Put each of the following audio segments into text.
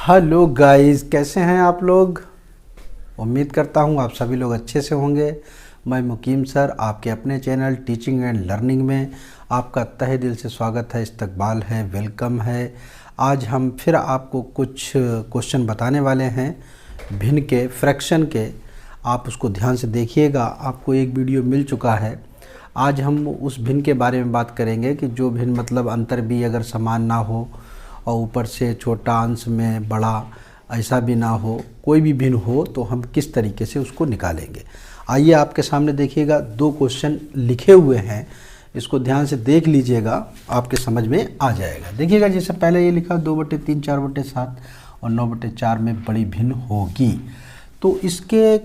Hello guys, कैसे हैं आप लोग। उम्मीद करता हूं आप सभी लोग अच्छे से होंगे। मैं मुकीम सर आपके अपने चैनल टीचिंग एंड लर्निंग में आपका तहे दिल से स्वागत है, इस्तकबाल है, वेलकम है। आज हम फिर आपको कुछ क्वेश्चन बताने वाले हैं भिन्न के, फ्रैक्शन के। आप उसको ध्यान से देखिएगा, आपको एक वीडियो मिल चुका है। आज हम उस भिन्न के बारे में बात करेंगे कि जो भिन्न मतलब अंतर भी अगर समान ना हो और ऊपर से छोटा अंश में बड़ा ऐसा भी ना हो, कोई भी भिन्न हो, तो हम किस तरीके से उसको निकालेंगे। आइए आपके सामने देखिएगा, दो क्वेश्चन लिखे हुए हैं, इसको ध्यान से देख लीजिएगा, आपके समझ में आ जाएगा। देखिएगा, जैसे पहले ये लिखा 2/3 4/7 और 9/4 में बड़ी भिन्न होगी। तो इसके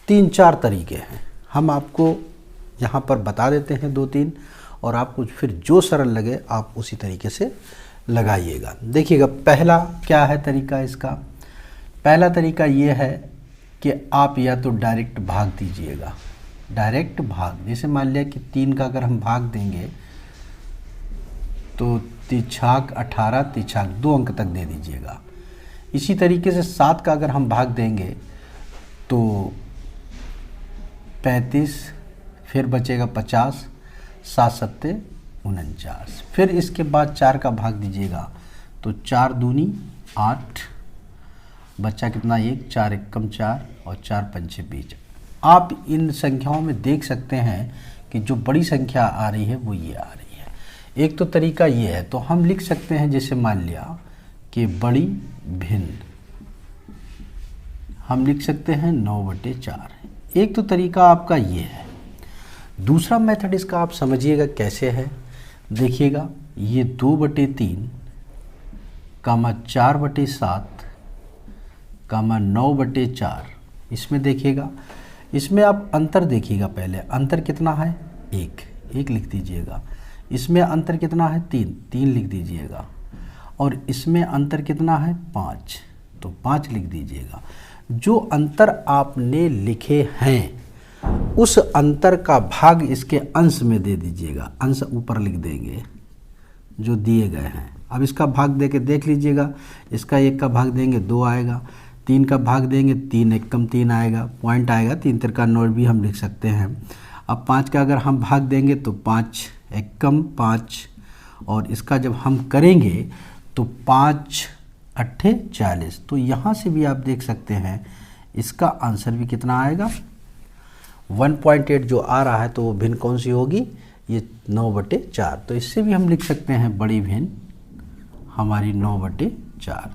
3-4 तरीके हैं, हम आपको यहाँ पर बता देते हैं 2-3, और आपको फिर जो सरल लगे आप उसी तरीके से लगाइएगा। देखिएगा, पहला क्या है तरीका इसका। पहला तरीका ये है कि आप या तो डायरेक्ट भाग दीजिएगा, डायरेक्ट भाग। जैसे मान लिया कि 3 का अगर हम भाग देंगे तो तिछाक 18, तिछाक 2 अंक तक दे दीजिएगा। इसी तरीके से 7 का अगर हम भाग देंगे तो 35, फिर बचेगा 50, 7 सत्ते 49। फिर इसके बाद 4 का भाग दीजिएगा तो 4 दूनी 8, बच्चा कितना 1, 4 एकम 4 और 4 पंचे 20। आप इन संख्याओं में देख सकते हैं कि जो बड़ी संख्या आ रही है वो ये आ रही है। एक तो तरीका ये है, तो हम लिख सकते हैं, जैसे मान लिया कि बड़ी भिन्न हम लिख सकते हैं 9/4। एक तो तरीका आपका ये है। दूसरा मेथड इसका आप समझिएगा कैसे है। देखिएगा, ये 2/3 कामा 4/7 कामा 9/4, इसमें देखिएगा, इसमें आप अंतर देखिएगा। पहले अंतर कितना है, 1 लिख दीजिएगा। इसमें अंतर कितना है, 3 लिख दीजिएगा। और इसमें अंतर कितना है, 5, तो 5 लिख दीजिएगा। जो अंतर आपने लिखे हैं उस अंतर का भाग इसके अंश में दे दीजिएगा। अंश ऊपर लिख देंगे जो दिए गए हैं। अब इसका भाग दे के देख लीजिएगा, इसका 1 का भाग देंगे 2 आएगा, 3 का भाग देंगे 3 एकम 3 आएगा, पॉइंट आएगा, 3 तिरका 9 भी हम लिख सकते हैं। अब 5 का अगर हम भाग देंगे तो 5 एकम 5, और इसका जब हम करेंगे तो 5 अट्ठे 40। तो यहाँ से भी आप देख सकते हैं इसका आंसर भी कितना आएगा, 1.8 जो आ रहा है। तो वो भिन्न कौन सी होगी, ये 9/4। तो इससे भी हम लिख सकते हैं बड़ी भिन्न हमारी 9/4।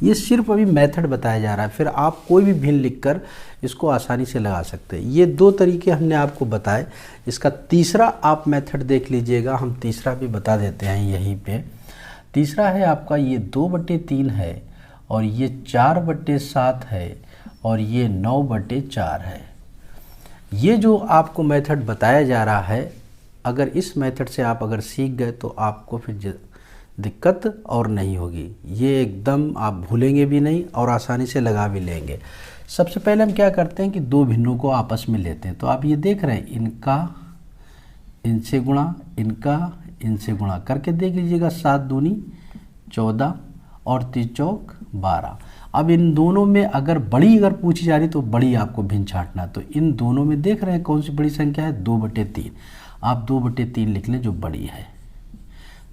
ये सिर्फ अभी मेथड बताया जा रहा है, फिर आप कोई भी भिन्न लिखकर इसको आसानी से लगा सकते हैं। ये 2 तरीके हमने आपको बताए। इसका तीसरा आप मेथड देख लीजिएगा, हम तीसरा भी बता देते हैं यहीं पे। तीसरा है आपका, ये 2/3 है और ये 4/7 है और ये 9/4 है। ये जो आपको मेथड बताया जा रहा है, अगर इस मेथड से आप अगर सीख गए तो आपको फिर दिक्कत और नहीं होगी। ये एकदम आप भूलेंगे भी नहीं और आसानी से लगा भी लेंगे। सबसे पहले हम क्या करते हैं कि 2 भिन्नों को आपस में लेते हैं। तो आप ये देख रहे हैं, इनका इनसे गुणा, इनका इनसे गुणा करके देख लीजिएगा। 7 दूनी 14 और 3 चौक 12। अब इन दोनों में अगर बड़ी अगर पूछी जा रही तो बड़ी आपको भिन्न छांटना। तो इन दोनों में देख रहे हैं कौन सी बड़ी संख्या है, 2/3। आप 2/3 लिख लें जो बड़ी है।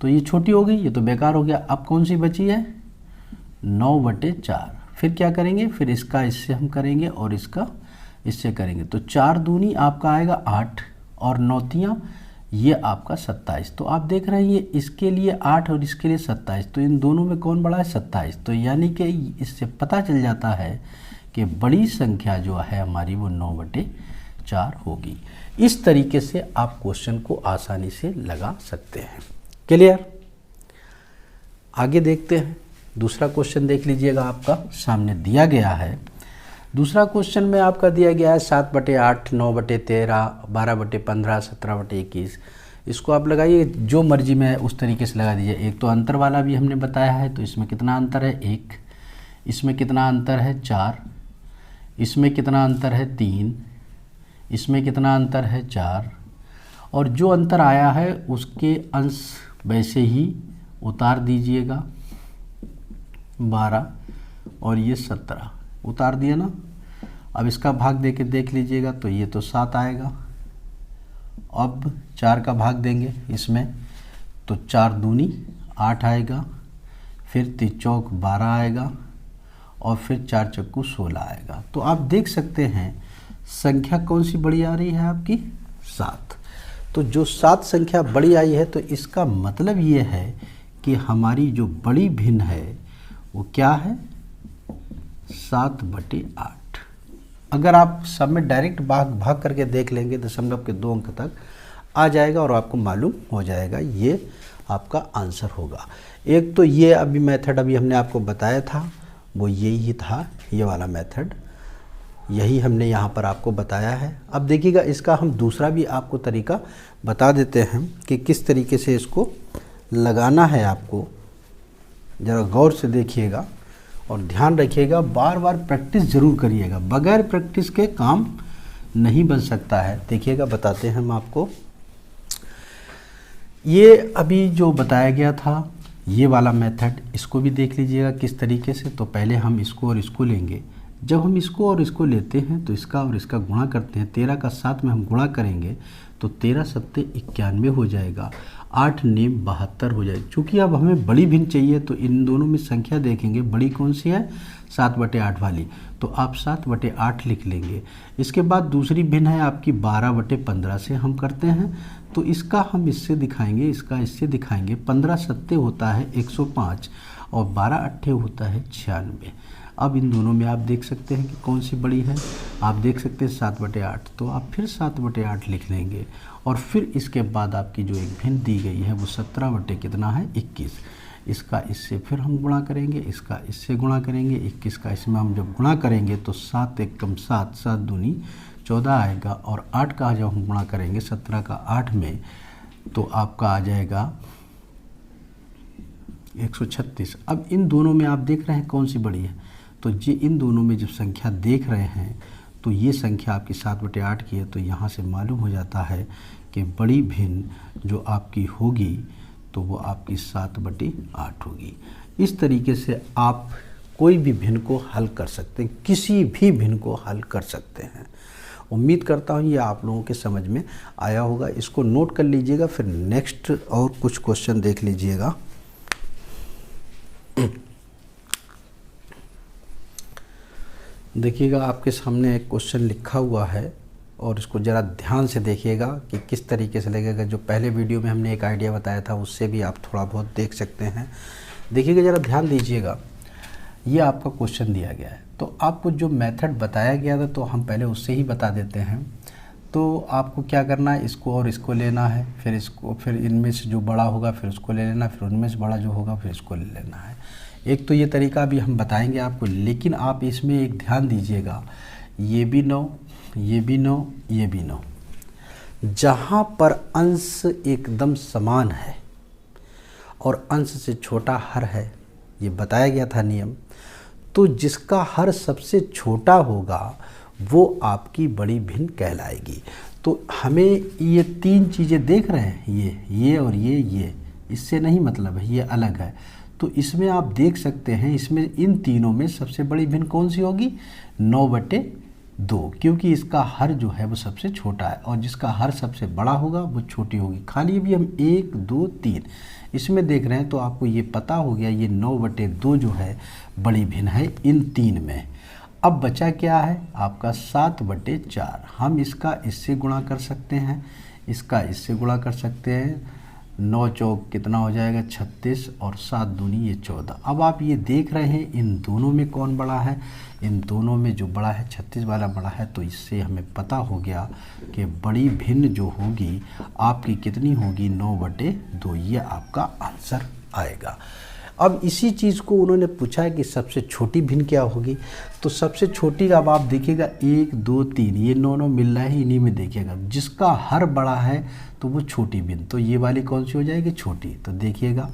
तो ये छोटी हो गई, ये तो बेकार हो गया। अब कौन सी बची है, 9/4। फिर क्या करेंगे, फिर इसका इससे हम करेंगे और इसका इससे करेंगे। तो 4 दूनी आपका आएगा 8 और 9 ये आपका 27। तो आप देख रहे हैं ये इसके लिए 8 और इसके लिए 27। तो इन दोनों में कौन बड़ा है, 27। तो यानी कि इससे पता चल जाता है कि बड़ी संख्या जो है हमारी वो 9/4 होगी। इस तरीके से आप क्वेश्चन को आसानी से लगा सकते हैं। क्लियर। आगे देखते हैं, दूसरा क्वेश्चन देख लीजिएगा, आपका सामने दिया गया है। दूसरा क्वेश्चन में आपका दिया गया है 7/8, 9/13, 12/15, 17/21। इसको आप लगाइए, जो मर्जी में उस तरीके से लगा दीजिए। एक तो अंतर वाला भी हमने बताया है, तो इसमें कितना अंतर है, 1। इसमें कितना अंतर है, 4। इसमें कितना अंतर है, 3। इसमें कितना अंतर है, 4। और जो अंतर आया है उसके अंश वैसे ही उतार दीजिएगा। 12 और ये 17 उतार दिया ना। अब इसका भाग दे के देख लीजिएगा तो ये तो 7 आएगा। अब 4 का भाग देंगे इसमें तो 4 दूनी 8 आएगा, फिर 3 चौक 12 आएगा और फिर 4 चक्कू 16 आएगा। तो आप देख सकते हैं संख्या कौन सी बड़ी आ रही है आपकी 7। तो जो 7 संख्या बड़ी आई है तो इसका मतलब ये है कि हमारी जो बड़ी भिन्न है वो क्या है 7/8। अगर आप सब में डायरेक्ट भाग करके देख लेंगे दशमलव के 2 अंक तक आ जाएगा और आपको मालूम हो जाएगा ये आपका आंसर होगा। एक तो ये अभी मेथड अभी हमने आपको बताया था वो यही था, ये वाला मेथड यही हमने यहाँ पर आपको बताया है। अब देखिएगा इसका हम दूसरा भी आपको तरीका बता देते हैं कि किस तरीके से इसको लगाना है। आपको ज़रा गौर से देखिएगा और ध्यान रखिएगा, बार बार प्रैक्टिस ज़रूर करिएगा, बगैर प्रैक्टिस के काम नहीं बन सकता है। देखिएगा बताते हैं हम आपको। ये अभी जो बताया गया था ये वाला मेथड, इसको भी देख लीजिएगा किस तरीके से। तो पहले हम इसको और इसको लेंगे। जब हम इसको और इसको लेते हैं तो इसका और इसका गुणा करते हैं, 13 का 7 में हम गुणा करेंगे तो 13 सत्ते 91 हो जाएगा, 8 नेम 72 हो जाएगा। चूँकि अब हमें बड़ी भिन्न चाहिए तो इन दोनों में संख्या देखेंगे, बड़ी कौन सी है 7/8 वाली, तो आप 7/8 लिख लेंगे। इसके बाद दूसरी भिन्न है आपकी 12/15 से हम करते हैं, तो इसका हम इससे दिखाएंगे, इसका इससे दिखाएंगे। 15 सत्ते होता है 105 और 12 अट्ठे होता है 96। अब इन दोनों में आप देख सकते हैं कि कौन सी बड़ी है, आप देख सकते हैं 7/8, तो आप फिर 7/8 लिख लेंगे। और फिर इसके बाद आपकी जो एक भिन्न दी गई है वो 17 कितना है 21। इसका इससे फिर हम गुणा करेंगे, इसका इससे गुणा करेंगे, 21 का इसमें हम जब गुणा करेंगे तो 7 एकम 7, 7 दूनी 14 आएगा। और 8 का जब हम गुणा करेंगे 17 का 8 में तो आपका आ जाएगा 136। अब इन दोनों में आप देख रहे हैं कौन सी बड़ी है, तो ये इन दोनों में जब संख्या देख रहे हैं तो ये संख्या आपकी 7/8 की है। तो यहाँ से मालूम हो जाता है कि बड़ी भिन्न जो आपकी होगी तो वो आपकी 7/8 होगी। इस तरीके से आप कोई भी भिन्न को हल कर सकते हैं, किसी भी भिन्न को हल कर सकते हैं। उम्मीद करता हूँ ये आप लोगों के समझ में आया होगा। इसको नोट कर लीजिएगा, फिर नेक्स्ट और कुछ क्वेश्चन देख लीजिएगा। देखिएगा आपके सामने एक क्वेश्चन लिखा हुआ है और इसको ज़रा ध्यान से देखिएगा कि किस तरीके से लगेगा। जो पहले वीडियो में हमने एक आइडिया बताया था उससे भी आप थोड़ा बहुत देख सकते हैं। देखिएगा ज़रा ध्यान दीजिएगा, ये आपका क्वेश्चन दिया गया है तो आपको जो मेथड बताया गया था तो हम पहले उससे ही बता देते हैं। तो आपको क्या करना है, इसको और इसको लेना है, फिर इसको, फिर इनमें से जो बड़ा होगा फिर उसको ले लेना, फिर उनमें से बड़ा जो होगा फिर इसको ले लेना है। एक तो ये तरीका भी हम बताएंगे आपको, लेकिन आप इसमें एक ध्यान दीजिएगा, ये भी 9, ये भी 9, ये भी 9। जहाँ पर अंश एकदम समान है और अंश से छोटा हर है, ये बताया गया था नियम, तो जिसका हर सबसे छोटा होगा वो आपकी बड़ी भिन्न कहलाएगी। तो हमें ये 3 चीज़ें देख रहे हैं, ये और ये, इससे नहीं मतलब है, ये अलग है। तो इसमें आप देख सकते हैं, इसमें इन तीनों में सबसे बड़ी भिन्न कौन सी होगी 9/2, क्योंकि इसका हर जो है वो सबसे छोटा है और जिसका हर सबसे बड़ा होगा वो छोटी होगी। खाली अभी हम 1, 2, 3 इसमें देख रहे हैं तो आपको ये पता हो गया ये 9/2 जो है बड़ी भिन्न है इन 3 में। अब बचा क्या है आपका 7/4। हम इसका इससे गुणा कर सकते हैं, इसका इससे गुणा कर सकते हैं। 9 चौक कितना हो जाएगा 36 और 7 दूनी ये 14। अब आप ये देख रहे हैं इन दोनों में कौन बड़ा है, इन दोनों में जो बड़ा है 36 वाला बड़ा है। तो इससे हमें पता हो गया कि बड़ी भिन्न जो होगी आपकी कितनी होगी 9/2, ये आपका आंसर आएगा। अब इसी चीज़ को उन्होंने पूछा है कि सबसे छोटी भिन्न क्या होगी, तो सबसे छोटी अब आप देखिएगा 1, 2, 3 ये 9 मिल रहा है, इन्हीं में देखिएगा जिसका हर बड़ा है तो वो छोटी भिन्न, तो ये वाली कौन सी हो जाएगी छोटी। तो देखिएगा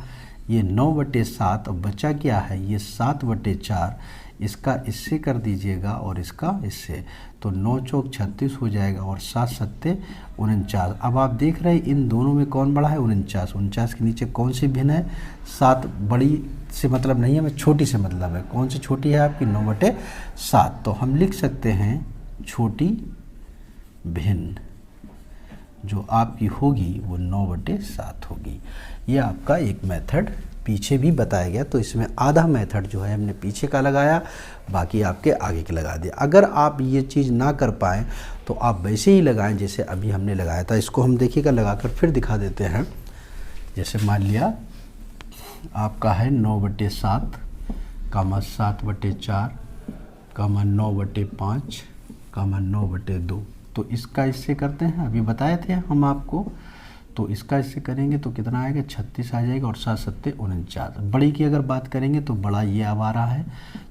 ये 9/7 और बचा क्या है ये 7/4, इसका इससे कर दीजिएगा और इसका इससे, तो 9 चौक 36 हो जाएगा और 7 सत्ते 49। अब आप देख रहे हैं इन दोनों में कौन बड़ा है 49, 49 के नीचे कौन सी भिन्न है 7 बड़ी से मतलब नहीं है, हमें छोटी से मतलब है। कौन सी छोटी है आपकी? 9/7। तो हम लिख सकते हैं छोटी भिन्न जो आपकी होगी वो 9/7 होगी। ये आपका एक मेथड पीछे भी बताया गया, तो इसमें आधा मेथड जो है हमने पीछे का लगाया, बाकी आपके आगे के लगा दिया। अगर आप ये चीज़ ना कर पाएँ तो आप वैसे ही लगाएं जैसे अभी हमने लगाया था। इसको हम देखिएगा लगाकर फिर दिखा देते हैं। जैसे मान लिया आपका है 9/7, 7/4, 9/5, 9/2। तो इसका इससे करते हैं, अभी बताए थे हम आपको। तो इसका इससे करेंगे तो कितना आएगा? 36 आ जाएगा, और 7 7 49। बड़ी की अगर बात करेंगे तो बड़ा ये अब आ रहा है,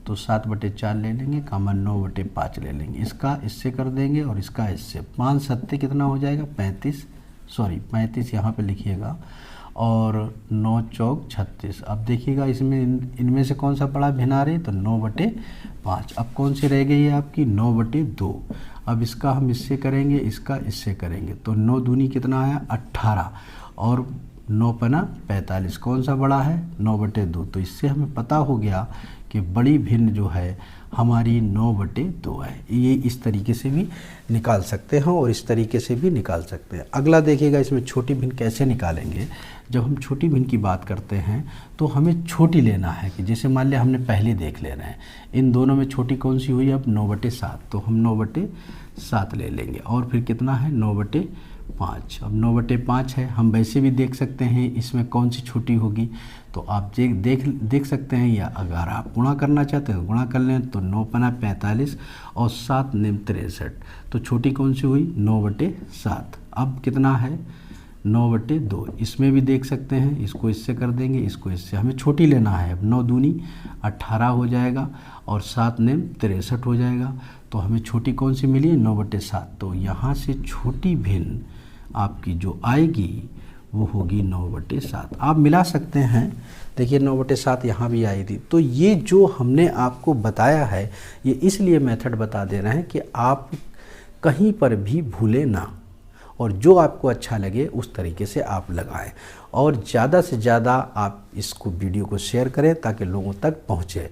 तो 7/4 ले लेंगे, 9/5 ले लेंगे। इसका इससे कर देंगे और इसका इससे। 5 7 कितना हो जाएगा? 35 यहाँ पे लिखिएगा, और 9 चौक 36। अब देखिएगा इसमें इनमें से कौन सा बड़ा भिन्न आ रही है? तो 9/5। अब कौन सी रह गई है आपकी? 9/2। अब इसका हम इससे करेंगे, इसका इससे करेंगे, तो 9 दूनी कितना आया? 18, और 9 पना 45। कौन सा बड़ा है? 9/2। तो इससे हमें पता हो गया कि बड़ी भिन्न जो है हमारी 9/2 है। ये इस तरीके से भी निकाल सकते हैं और इस तरीके से भी निकाल सकते हैं। अगला देखिएगा इसमें छोटी भिन्न कैसे निकालेंगे। जब हम छोटी भिन्न की बात करते हैं तो हमें छोटी लेना है, कि जैसे मान लिया हमने पहले देख ले रहे हैं, इन दोनों में छोटी कौन सी हुई? अब 9/7। तो हम 9/7 ले लेंगे, और फिर कितना है? 9/5। अब 9/5 है, हम वैसे भी देख सकते हैं इसमें कौन सी छोटी होगी। तो आप देख सकते हैं, या अगर आप गुणा करना चाहते हैं गुणा कर लें, तो 9 पना 45 और 7 निम 63। तो छोटी कौन सी हुई? 9/7। अब कितना है? 9/2। इसमें भी देख सकते हैं, इसको इससे कर देंगे, इसको इससे। हमें छोटी लेना है। अब 9 दूनी 18 हो जाएगा, और 7 निम 63 हो जाएगा। तो हमें छोटी कौन सी मिली? 9/7। तो यहाँ से छोटी भिन्न आपकी जो आएगी वो होगी 9/7। आप मिला सकते हैं, देखिए 9/7 यहाँ भी आई थी। तो ये जो हमने आपको बताया है, ये इसलिए मेथड बता दे रहे हैं कि आप कहीं पर भी भूलें ना, और जो आपको अच्छा लगे उस तरीके से आप लगाएं, और ज़्यादा से ज़्यादा आप इसको वीडियो को शेयर करें ताकि लोगों तक पहुँचे,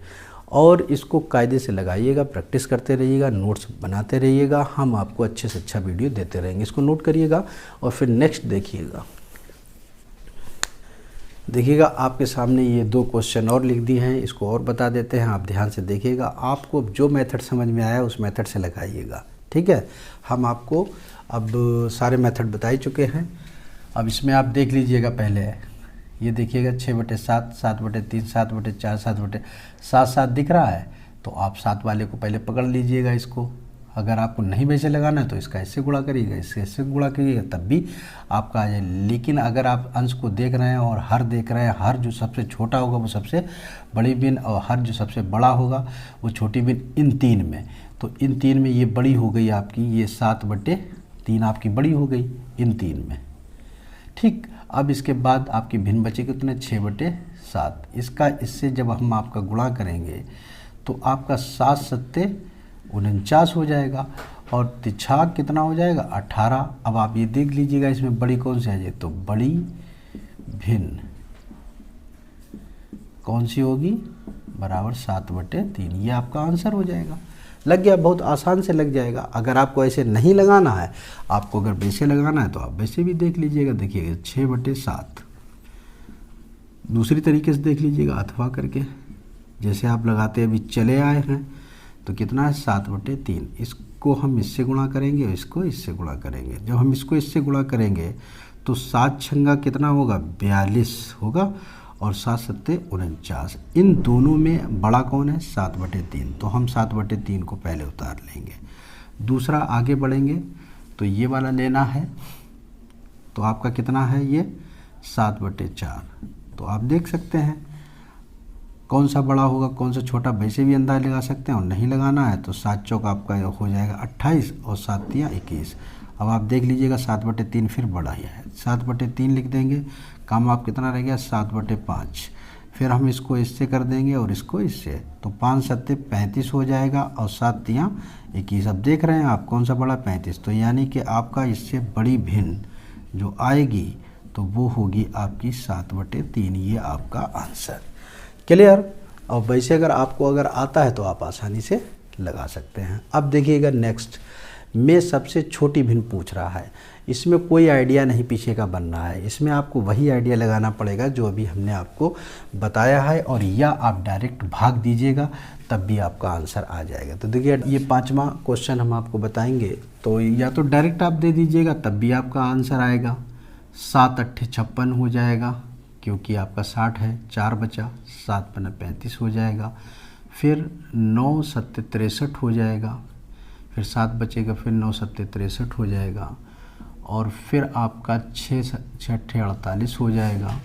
और इसको कायदे से लगाइएगा, प्रैक्टिस करते रहिएगा, नोट्स बनाते रहिएगा। हम आपको अच्छे से अच्छा वीडियो देते रहेंगे। इसको नोट करिएगा और फिर नेक्स्ट देखिएगा। देखिएगा आपके सामने ये 2 क्वेश्चन और लिख दिए हैं, इसको और बता देते हैं, आप ध्यान से देखिएगा। आपको जो मेथड समझ में आया उस मेथड से लगाइएगा, ठीक है। हम आपको अब सारे मेथड बता ही चुके हैं। अब इसमें आप देख लीजिएगा, पहले ये देखिएगा 6/7, 7/3, 7/4, 7/7 दिख रहा है, तो आप 7 वाले को पहले पकड़ लीजिएगा इसको। अगर आपको नहीं वैसे लगाना है तो इसका इससे गुणा करिएगा, इससे इससे गुणा करिएगा, तब भी आपका आ जाए। लेकिन अगर आप अंश को देख रहे हैं और हर देख रहे हैं, हर जो सबसे छोटा होगा वो सबसे बड़ी भिन्न, और हर जो सबसे बड़ा होगा वो छोटी भिन्न, इन 3 में। तो इन 3 में ये बड़ी हो गई आपकी, ये 7/3 आपकी बड़ी हो गई इन 3 में, ठीक। अब इसके बाद आपकी भिन्न बची कितने? 6/7। इसका इससे जब हम आपका गुणा करेंगे तो आपका 7 7 49 हो जाएगा, और तिछाक कितना हो जाएगा? 18। अब आप ये देख लीजिएगा इसमें बड़ी कौन सी आ जाए, तो बड़ी भिन्न कौन सी होगी? बराबर 7/3। ये आपका आंसर हो जाएगा। लग गया, बहुत आसान से लग जाएगा। अगर आपको ऐसे नहीं लगाना है, आपको अगर वैसे लगाना है तो आप वैसे भी देख लीजिएगा। देखिएगा 6/7 दूसरी तरीके से देख लीजिएगा, अथवा करके जैसे आप लगाते अभी चले आए हैं, तो कितना है? 7/3। इसको हम इससे गुणा करेंगे और इसको इससे गुणा करेंगे। जब हम इसको इससे गुणा करेंगे तो 7 छंगा कितना होगा? 42 होगा, और 7 7 49। इन दोनों में बड़ा कौन है? 7/3। तो हम 7/3 को पहले उतार लेंगे। दूसरा आगे बढ़ेंगे तो ये वाला लेना है, तो आपका कितना है? ये 7/4। तो आप देख सकते हैं कौन सा बड़ा होगा कौन सा छोटा, वैसे भी अंदाज़ लगा सकते हैं। और नहीं लगाना है तो 7 चौक आपका हो जाएगा 28, और 7 तियां 21। अब आप देख लीजिएगा 7/3 फिर बड़ा ही है, 7/3 लिख देंगे। काम आप कितना रह गया? 7/5। फिर हम इसको इससे कर देंगे और इसको इससे, तो 5 7 35 हो जाएगा, और 7 तियां 21। अब देख रहे हैं आप कौन सा बड़ा? 35। तो यानी कि आपका इससे बड़ी भिन्न जो आएगी तो वो होगी आपकी 7/3। ये आपका आंसर। क्लियर। और वैसे अगर आता है तो आप आसानी से लगा सकते हैं। अब देखिएगा नेक्स्ट में सबसे छोटी भिन्न पूछ रहा है। इसमें कोई आइडिया नहीं पीछे का बन रहा है, इसमें आपको वही आइडिया लगाना पड़ेगा जो अभी हमने आपको बताया है, और या आप डायरेक्ट भाग दीजिएगा तब भी आपका आंसर आ जाएगा। तो देखिए ये 5वां क्वेश्चन हम आपको बताएंगे, तो या तो डायरेक्ट आप दे दीजिएगा तब भी आपका आंसर आएगा। 7 8 56 हो जाएगा क्योंकि आपका 60 है, 4 बचा, 7 पन्ना 35 हो जाएगा। फिर 9 7 63 हो जाएगा, फिर 7 बचेगा, फिर 9 7 63 हो जाएगा, और फिर आपका 6 6 48 हो जाएगा,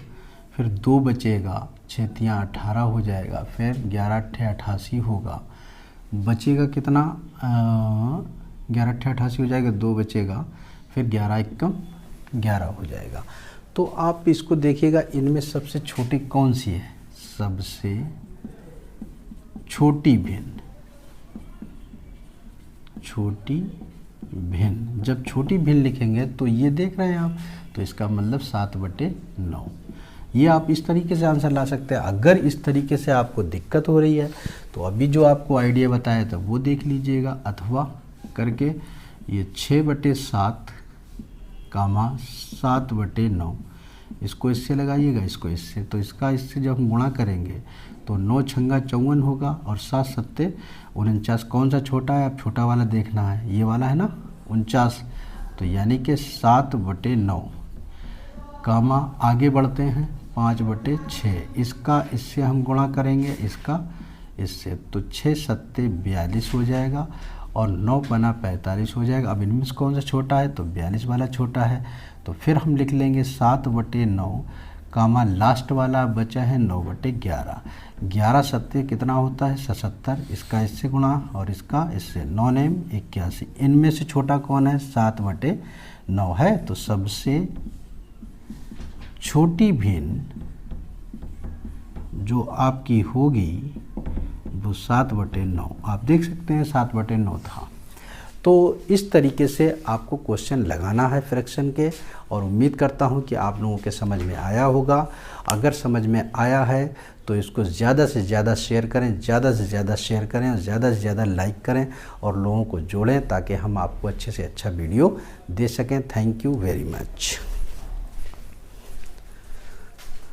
फिर 2 बचेगा, 6 3 18 हो जाएगा, फिर 11 8 88 होगा, बचेगा कितना 11 8 88 हो जाएगा, 2 बचेगा, फिर 11 1 11 हो जाएगा। तो आप इसको देखिएगा, इनमें सबसे छोटी कौन सी है? सबसे छोटी भिन्न, छोटी भिन्न। जब छोटी भिन्न लिखेंगे तो ये देख रहे हैं आप, तो इसका मतलब 7/9। ये आप इस तरीके से आंसर ला सकते हैं। अगर इस तरीके से आपको दिक्कत हो रही है तो अभी जो आपको आइडिया बताया था वो देख लीजिएगा, अथवा करके ये 6/7 कामा 7/9, इसको इससे लगाइएगा, इसको इससे, तो इसका इससे जब हम गुणा करेंगे तो 9 छंगा 54 होगा, और 7 7 49। कौन सा छोटा है? आप छोटा वाला देखना है, ये वाला है ना 49। तो यानी कि 7/9 कामा आगे बढ़ते हैं 5/6, इसका इससे हम गुणा करेंगे, इसका इससे, तो 6 7 42 हो जाएगा, और 9 पना 45 हो जाएगा। अब इनमें से कौन सा छोटा है? तो 42 वाला छोटा है। तो फिर हम लिख लेंगे 7/9 कामा लास्ट वाला बचा है 9/11। 11 7 कितना होता है? 77। इसका इससे गुणा और इसका इससे, 9 9 81। इनमें से छोटा कौन है? 7/9 है। तो सबसे छोटी भिन्न जो आपकी होगी वो 7/9। आप देख सकते हैं 7/9 था। तो इस तरीके से आपको क्वेश्चन लगाना है फ्रैक्शन के, और उम्मीद करता हूं कि आप लोगों के समझ में आया होगा। अगर समझ में आया है तो इसको ज़्यादा से ज़्यादा शेयर करें, ज़्यादा से ज़्यादा शेयर करें, और ज़्यादा से ज़्यादा लाइक करें, और लोगों को जोड़ें ताकि हम आपको अच्छे से अच्छा वीडियो दे सकें। Thank you very much.